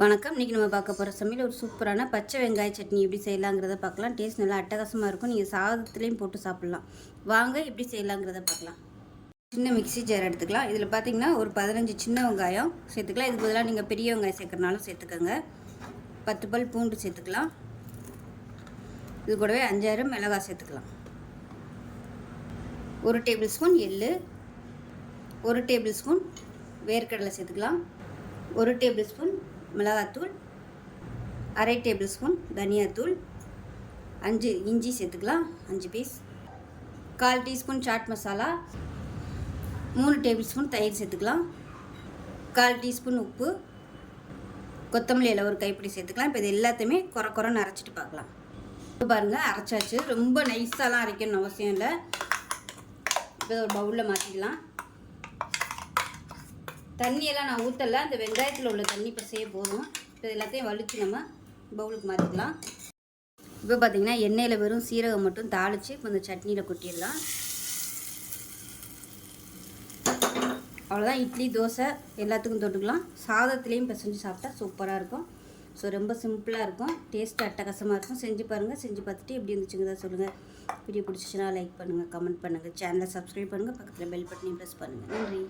வணக்கம். இன்றைக்கி நம்ம பார்க்க போகிற சமையல் ஒரு சூப்பரான பச்சை வெங்காய சட்னி எப்படி செய்யலாங்கிறத பார்க்கலாம். டேஸ்ட் நல்லா அட்டகாசமாக இருக்கும். நீங்கள் சாதத்துலேயும் போட்டு சாப்பிட்லாம். வாங்க எப்படி செய்யலாங்கிறத பார்க்கலாம். சின்ன மிக்ஸி ஜார் எடுத்துக்கலாம். இதில் பார்த்தீங்கன்னா ஒரு 15 சின்ன வெங்காயம் சேர்த்துக்கலாம். இதுக்கு பதிலாக நீங்கள் பெரிய வெங்காயம் சேர்க்குறனாலும் சேர்த்துக்கோங்க. 10 பல் பூண்டு சேர்த்துக்கலாம். இது கூடவே 5 மிளகாய் சேர்த்துக்கலாம். 1 டேபிள் ஸ்பூன் எள்ளு, 1 டேபிள் ஸ்பூன் வேர்க்கடலை சேர்த்துக்கலாம். 1 டேபிள் ஸ்பூன் மிளகாத்தூள், 1/2 டேபிள் ஸ்பூன் தனியாத்தூள், 5 இஞ்சி சேர்த்துக்கலாம், 5 piece, 1/4 teaspoon chaat masala, 3 table spoon தயிர் சேர்த்துக்கலாம், 1/4 டீஸ்பூன் உப்பு, கொத்தமல்லி இலை ஒரு கைப்பிடி சேர்த்துக்கலாம். இப்போ இது எல்லாத்தையுமே குறைன்னு அரைச்சிட்டு பார்க்கலாம். இப்போ பாருங்கள் அரைச்சாச்சு. ரொம்ப நைஸாலாம் அரைக்கணும்னு அவசியம் இல்லை. இப்போ ஒரு பவுலில் மாற்றிக்கலாம். தண்ணியெல்லாம் நான் ஊற்றலை. அந்த வெங்காயத்தில் உள்ள தண்ணி பசையே போதும். இப்போ எல்லாத்தையும் வலித்து நம்ம பவுலுக்கு மாற்றிக்கலாம். இப்போ பார்த்திங்கன்னா எண்ணெயில் வெறும் சீரகம் மட்டும் தாளித்து இப்போ இந்த சட்னியில் கொட்டிடலாம். அவ்வளோதான். இட்லி தோசை எல்லாத்துக்கும் தொட்டுக்கலாம். சாதத்துலேயும் பிசைஞ்சு சாப்பிட்டா சூப்பராக இருக்கும். ஸோ ரொம்ப சிம்பிளாக இருக்கும். டேஸ்ட்டு அட்டகாசமாக இருக்கும். செஞ்சு பாருங்கள். செஞ்சு பார்த்துட்டு எப்படி இருந்துச்சுங்கிறத சொல்லுங்கள். வீடியோ பிடிச்சிச்சுன்னா லைக் பண்ணுங்கள், கமெண்ட் பண்ணுங்கள், சேனலை சப்ஸ்கிரைப் பண்ணுங்கள், பக்கத்தில் பெல் பட்டனையும் ப்ரெஸ் பண்ணுங்கள். நன்றி.